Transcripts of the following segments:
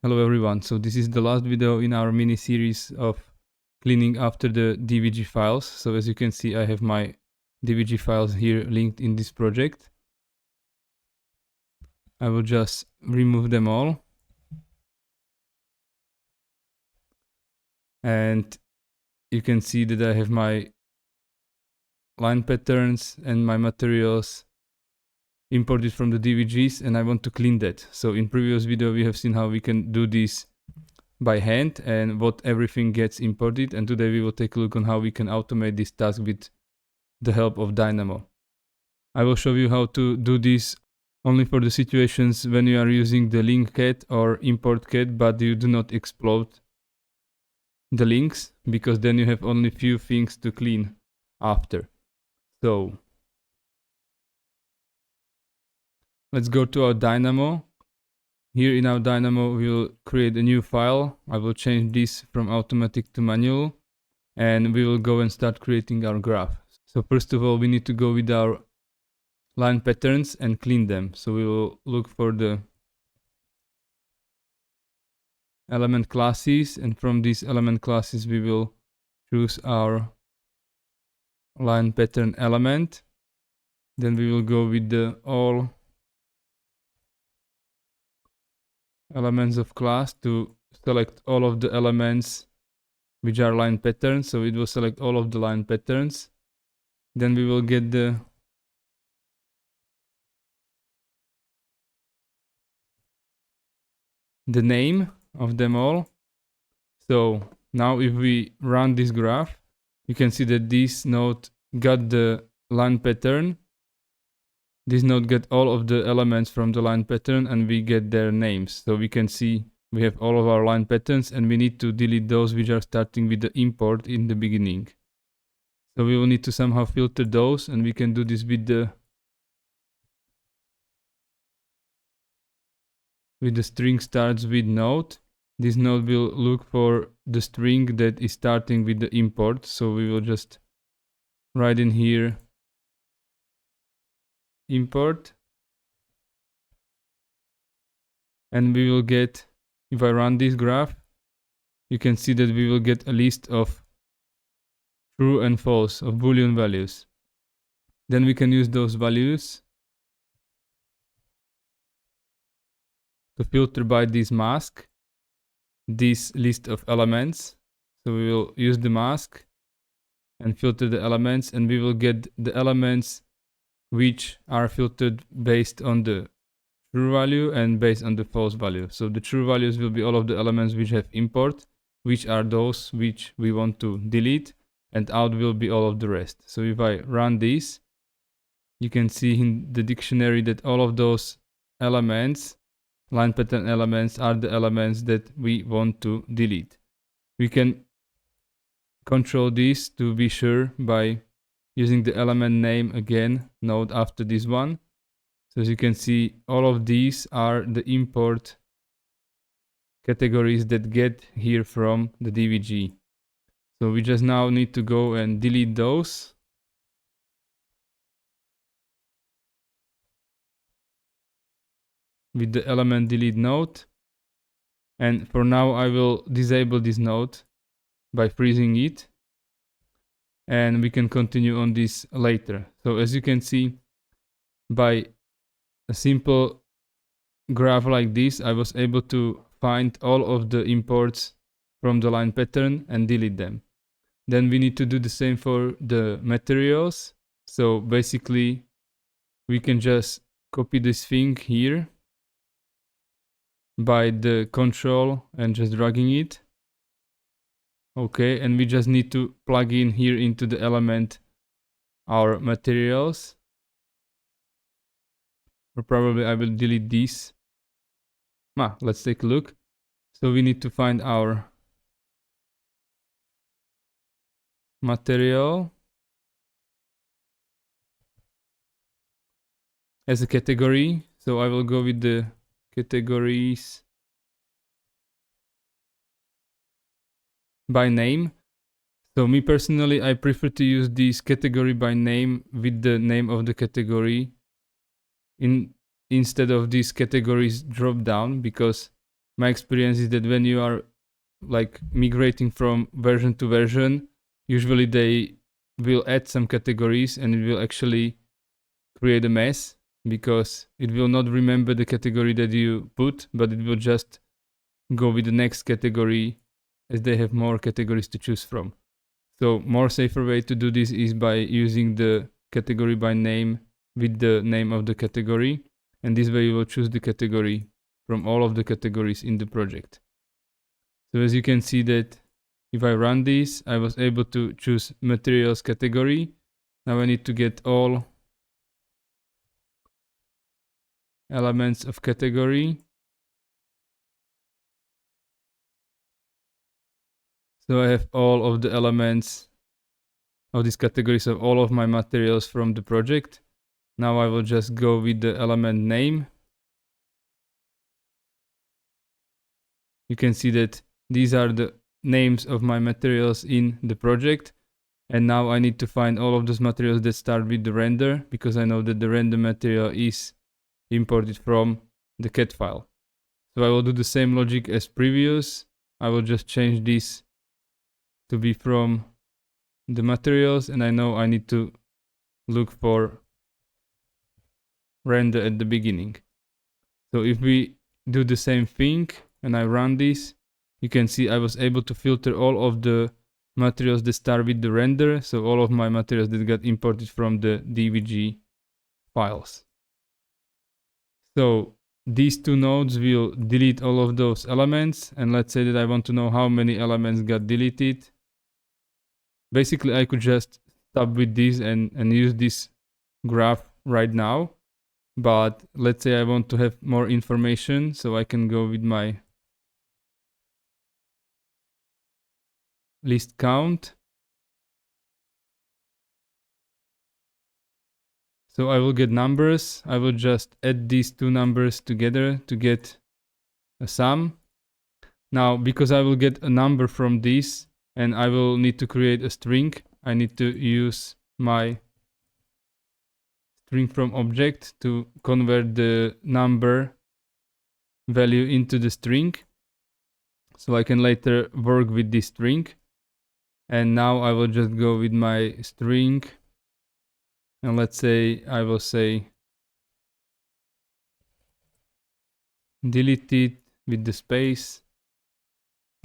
Hello everyone, so this is the last video in our mini series of cleaning after the DVG files. So as you can see, I have my DVG files here linked in this project. I will just remove them all. And you can see that I have my line patterns and my materials imported from the DVGs, and I want to clean that. So in previous video we have seen how we can do this by hand and what everything gets imported, and today we will take a look on how we can automate this task with the help of Dynamo. I will show you how to do this only for the situations when you are using the link cat or import cat, but you do not explode the links, because then you have only few things to clean after. So let's go to our Dynamo. Here in our Dynamo, we'll create a new file. I will change this from automatic to manual, and we will go and start creating our graph. So first of all, we need to go with our line patterns and clean them. So we will look for the element classes, and from these element classes, we will choose our line pattern element. Then we will go with the all elements of class to select all of the elements which are line patterns. So it will select all of the line patterns. Then we will get the name of them all. So now if we run this graph, you can see that this node got the line pattern. This node got all of the elements from the line pattern, and we get their names. So we can see we have all of our line patterns, and we need to delete those which are starting with the import in the beginning. So we will need to somehow filter those, and we can do this with the string starts with node. This node will look for the string that is starting with the import. So we will just write in here import, and we will get, if I run this graph, you can see that we will get a list of true and false, of Boolean values. Then we can use those values to filter by this mask this list of elements. So we will use the mask and filter the elements, and we will get the elements which are filtered based on the true value and based on the false value. So the true values will be all of the elements which have import, which are those which we want to delete, and out will be all of the rest. So if I run this, you can see in the dictionary that all of those elements, line pattern elements, are the elements that we want to delete. We can control this to be sure by using the element name again, node after this one. So as you can see, all of these are the import categories that get here from the DVG. So we just now need to go and delete those. With the element delete node. And for now, I will disable this node by freezing it. And we can continue on this later. So as you can see, by a simple graph like this, I was able to find all of the imports from the line pattern and delete them. Then we need to do the same for the materials. So basically, we can just copy this thing here by the control and just dragging it. Okay, and we just need to plug in here into the element our materials. Or probably I will delete these. Let's take a look. So we need to find our material as a category. So I will go with the categories by name. So me personally, I prefer to use this category by name with the name of the category instead of these categories drop down, because my experience is that when you are like migrating from version to version, usually they will add some categories and it will actually create a mess because it will not remember the category that you put, but it will just go with the next category as they have more categories to choose from. So more safer way to do this is by using the category by name with the name of the category, and this way you will choose the category from all of the categories in the project. So as you can see that if I run this, I was able to choose materials category. Now I need to get all elements of category. So I have all of the elements of these categories of all of my materials from the project. Now I will just go with the element name. You can see that these are the names of my materials in the project. And now I need to find all of those materials that start with the render, because I know that the render material is imported from the CAD file. So I will do the same logic as previous. I will just change this to be from the materials, and I know I need to look for render at the beginning. So if we do the same thing and I run this, you can see I was able to filter all of the materials that start with the render, so all of my materials that got imported from the DVG files. So these two nodes will delete all of those elements, and let's say that I want to know how many elements got deleted. Basically, I could just stop with this and use this graph right now. But let's say I want to have more information, so I can go with my list count. So I will get numbers. I will just add these two numbers together to get a sum. Now, because I will get a number from this and I will need to create a string, I need to use my string from object to convert the number value into the string. So I can later work with this string. And now I will just go with my string. And let's say I will say delete it with the space.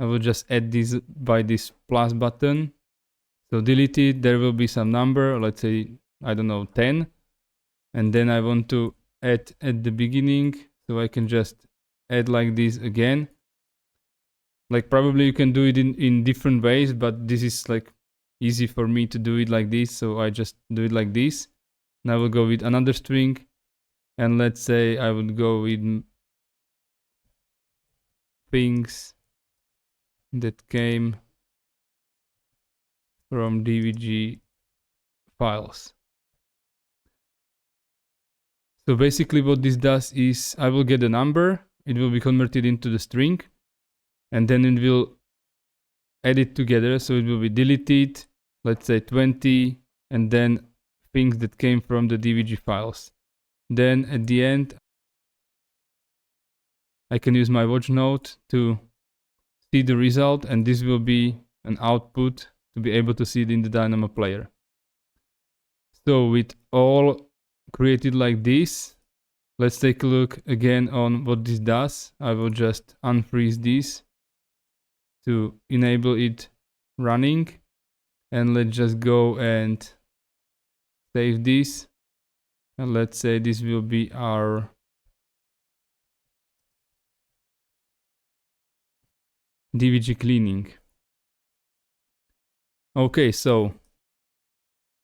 I will just add this by this plus button. So delete it, there will be some number, let's say, I don't know, 10. And then I want to add at the beginning, so I can just add like this again. Like probably you can do it in different ways, but this is like easy for me to do it like this, so I just do it like this. Now I will go with another string, and let's say I would go with things that came from DVG files. So basically what this does is I will get a number, it will be converted into the string, and then it will add it together. So it will be deleted, let's say 20, and then things that came from the DVG files. Then at the end, I can use my watch node to see the result, and this will be an output to be able to see it in the Dynamo player. So with all created like this, let's take a look again on what this does. I will just unfreeze this to enable it running, and let's just go and save this, and let's say this will be our DVG cleaning. Okay, so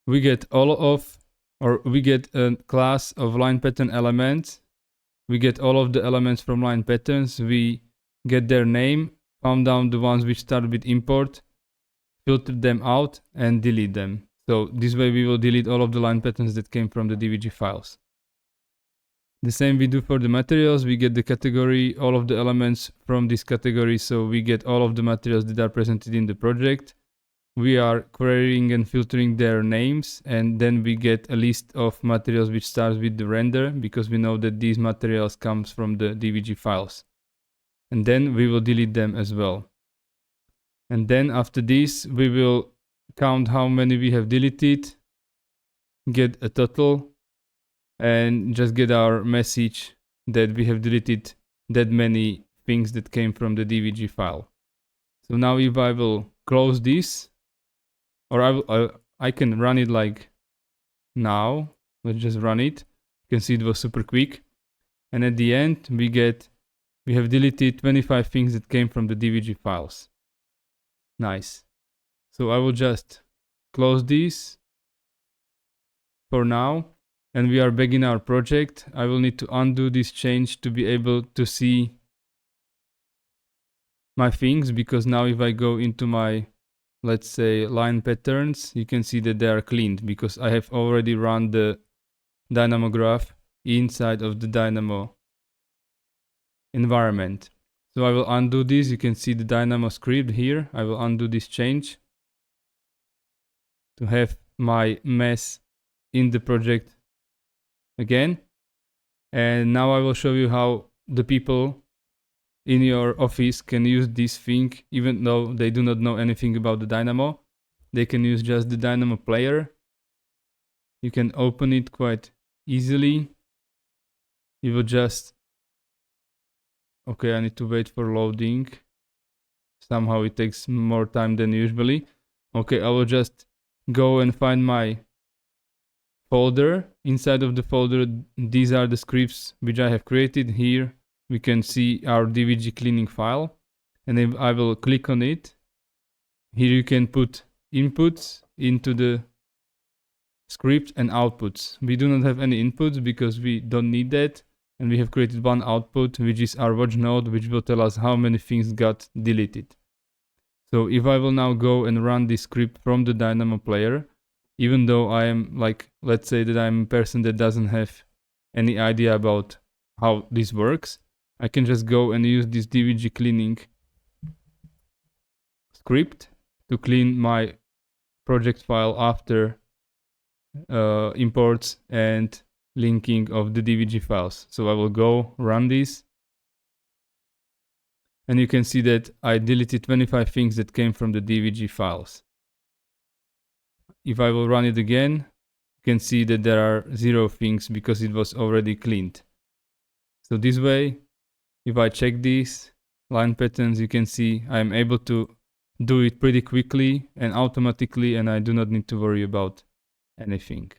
we get we get a class of line pattern elements. We get all of the elements from line patterns. We get their name, found down the ones which start with import, filter them out, and delete them. So this way we will delete all of the line patterns that came from the DVG files. The same we do for the materials. We get the category, all of the elements from this category, so we get all of the materials that are presented in the project. We are querying and filtering their names, and then we get a list of materials which starts with the render, because we know that these materials comes from the DVG files. and then we will delete them as well. And then after this, we will count how many we have deleted, get a total, and just get our message that we have deleted that many things that came from the DVG file. So now if I will close this, or I can run it like now. Let's just run it. You can see it was super quick. And at the end, we have deleted 25 things that came from the DVG files. Nice. So I will just close this for now. And we are back in our project. I will need to undo this change to be able to see my things, because now if I go into my, let's say, line patterns, you can see that they are cleaned because I have already run the Dynamo graph inside of the Dynamo environment. So I will undo this. You can see the Dynamo script here. I will undo this change to have my mess in the project again. And now I will show you how the people in your office can use this thing, even though they do not know anything about the Dynamo. They can use just the Dynamo player. You can open it quite easily. You will just, okay, I need to wait for loading. Somehow it takes more time than usually. Okay, I will just go and find my folder. Inside of the folder, these are the scripts which I have created. Here we can see our DVG cleaning file, and if I will click on it, here you can put inputs into the script and outputs. We do not have any inputs because we don't need that, and we have created one output, which is our watch node, which will tell us how many things got deleted. So if I will now go and run this script from the Dynamo player, even though I am like, let's say that I'm a person that doesn't have any idea about how this works, I can just go and use this DVG cleaning script to clean my project file after imports and linking of the DVG files. So I will go run this, and you can see that I deleted 25 things that came from the DVG files. If I will run it again, you can see that there are 0 things because it was already cleaned. So this way, if I check these line patterns, you can see I am able to do it pretty quickly and automatically, and I do not need to worry about anything.